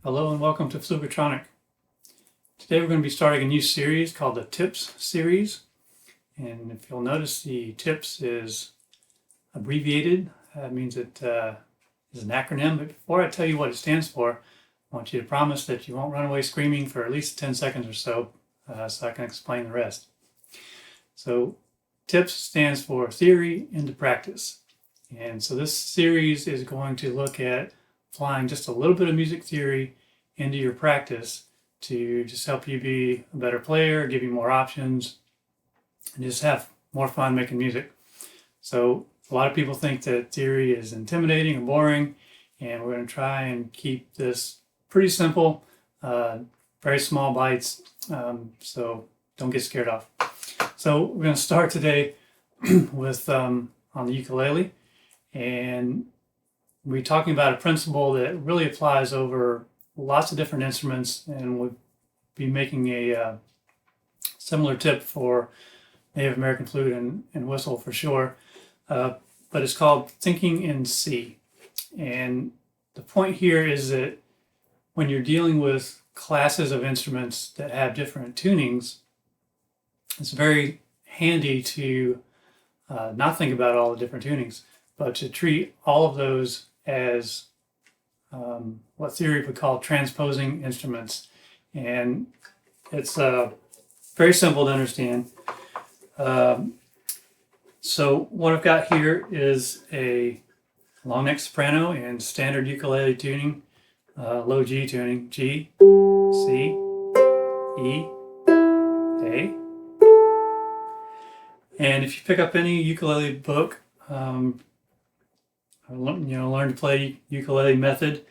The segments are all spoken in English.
Hello and welcome to Fluketronic. Today we're going to be starting a new series called the TiPs series. And if you'll notice, the TiPs is abbreviated. That means it is an acronym. But before I tell you what it stands for, I want you to promise that you won't run away screaming for at least 10 seconds or so, so I can explain the rest. So TiPs stands for Theory into Practice. And so this series is going to look at applying just a little bit of music theory into your practice to just help you be a better player, give you more options, and just have more fun making music. So a lot of people think that theory is intimidating and boring, and we're going to try and keep this pretty simple, very small bites, so don't get scared off. So we're going to start today with on the ukulele, and we're talking about a principle that really applies over lots of different instruments, and we'll be making a similar tip for Native American flute and whistle for sure. But it's called Thinking in C. And the point here is that when you're dealing with classes of instruments that have different tunings, it's very handy to not think about all the different tunings, but to treat all of those as what theory would call transposing instruments. And it's very simple to understand. So what I've got here is a long neck soprano in standard ukulele tuning, low G tuning, G, C, E, A. And if you pick up any ukulele book, learn to play ukulele method.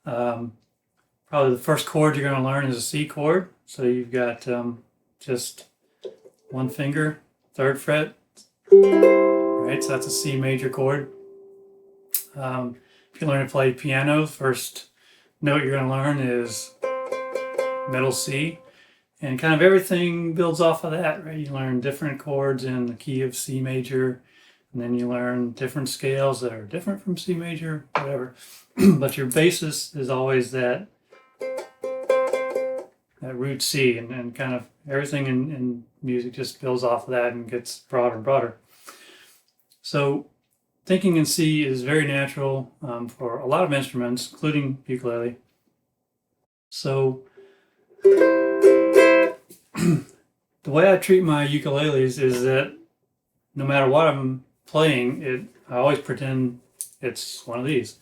Probably the first chord you're going to learn is a C chord. So you've got just one finger, third fret. Right, so that's a C major chord. If you learn to play piano, first note you're going to learn is middle C. And kind of everything builds off of that, right? You learn different chords in the key of C major, and then you learn different scales that are different from C major, whatever. But your basis is always that root C, and kind of everything in music just builds off of that and gets broader and broader. So thinking in C is very natural for a lot of instruments, including ukulele. I the way I treat my ukuleles is that no matter what I'm playing, I always pretend it's one of these.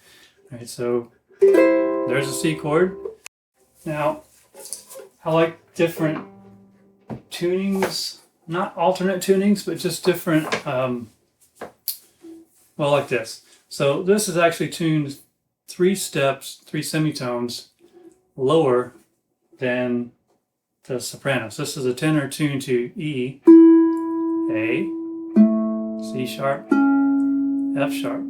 Right, so there's a C chord. Now, I like different tunings, not alternate tunings, but just different, well, like this. So this is actually tuned 3 steps, 3 semitones lower than the soprano. So this is a tenor tuned to E, A, C sharp, F sharp.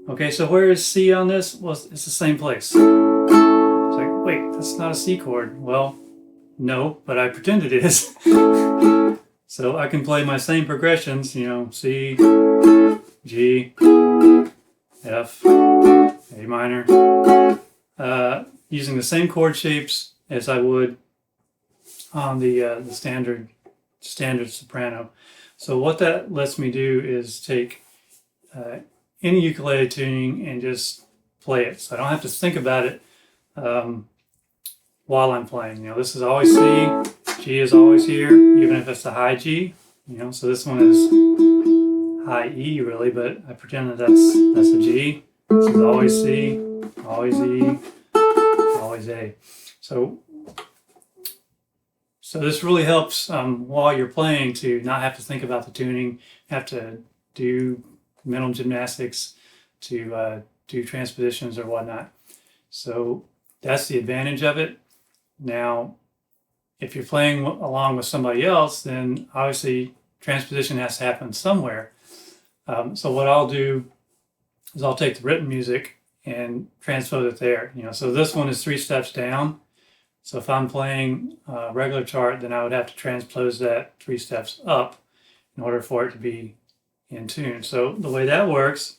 Okay, so where is C on this? Well, it's the same place. It's like, wait, that's not a C chord. Well, no, but I pretend it is. So I can play my same progressions, C, G, F, A minor, using the same chord shapes as I would on the standard soprano. So what that lets me do is take any ukulele tuning and just play it. So I don't have to think about it while I'm playing. This is always C, G is always here, even if it's a high G. So this one is high E really, but I pretend that that's a G. This is always C, always E, always A. So this really helps while you're playing to not have to think about the tuning, have to do mental gymnastics to do transpositions or whatnot. So that's the advantage of it. Now, if you're playing along with somebody else, then obviously transposition has to happen somewhere. So what I'll do is I'll take the written music and transpose it there. So this one is 3 steps down. So if I'm playing a regular chart, then I would have to transpose that 3 steps up in order for it to be in tune. So the way that works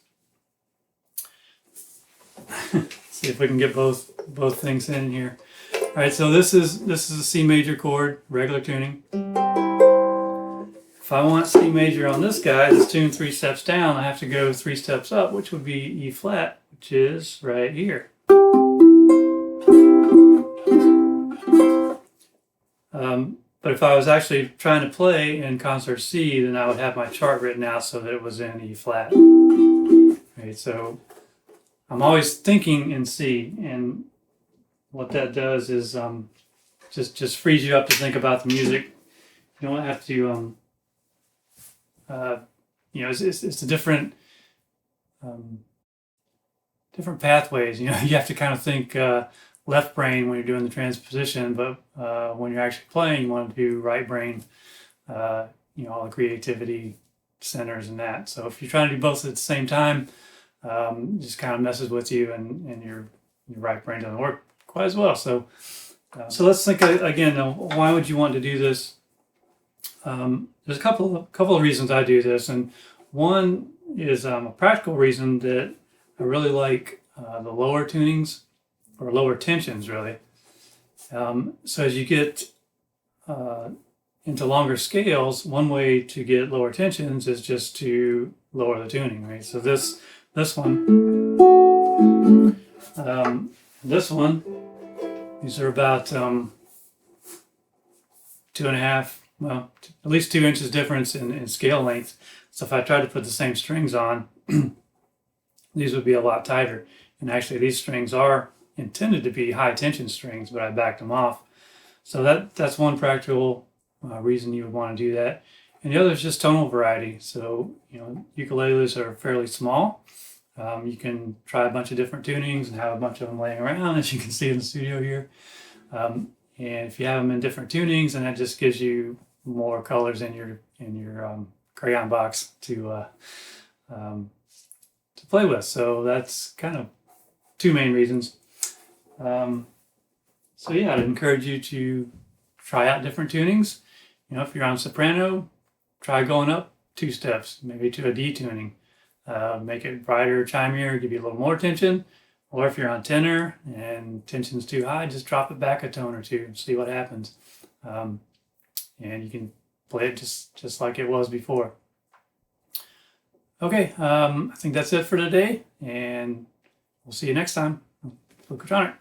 See if we can get both things in here. All right, so this is a C major chord, regular tuning. If I want C major on this guy, that's tuned 3 steps down, I have to go 3 steps up, which would be E flat, which is right here. But if I was actually trying to play in concert C, then I would have my chart written out so that it was in E flat. Right, so I'm always thinking in C, and what that does is just frees you up to think about the music. You don't have to, you know, it's a different pathways. You know, you have to kind of think left brain when you're doing the transposition, but when you're actually playing, you want to do right brain. You know, all the creativity centers and that. So if you're trying to do both at the same time, it just kind of messes with you, and your right brain doesn't work quite as well. So let's think again. Why would you want to do this? There's a couple of reasons I do this, and one is a practical reason that I really like the lower tunings, or lower tensions, really. So as you get into longer scales, one way to get lower tensions is just to lower the tuning, right? So this one, this one, these are about 2.5, well, at least 2 inches difference in scale length. So if I tried to put the same strings on, these would be a lot tighter. And actually, these strings are intended to be high tension strings, but I backed them off. So that's one practical reason you would want to do that. And the other is just tonal variety. So, you know, ukuleles are fairly small. You can try a bunch of different tunings and have a bunch of them laying around, as you can see in the studio here. And if you have them in different tunings, then that just gives you more colors in your crayon box to play with. So that's kind of 2 main reasons. So yeah, I'd encourage you to try out different tunings. You know, if you're on soprano, try going up 2 steps, maybe to a D tuning. Make it brighter, chimier, give you a little more tension. Or if you're on tenor and tension's too high, just drop it back a tone or 2 and see what happens. And you can play it just like it was before. Okay, I think that's it for today, and we'll see you next time. Uketronic.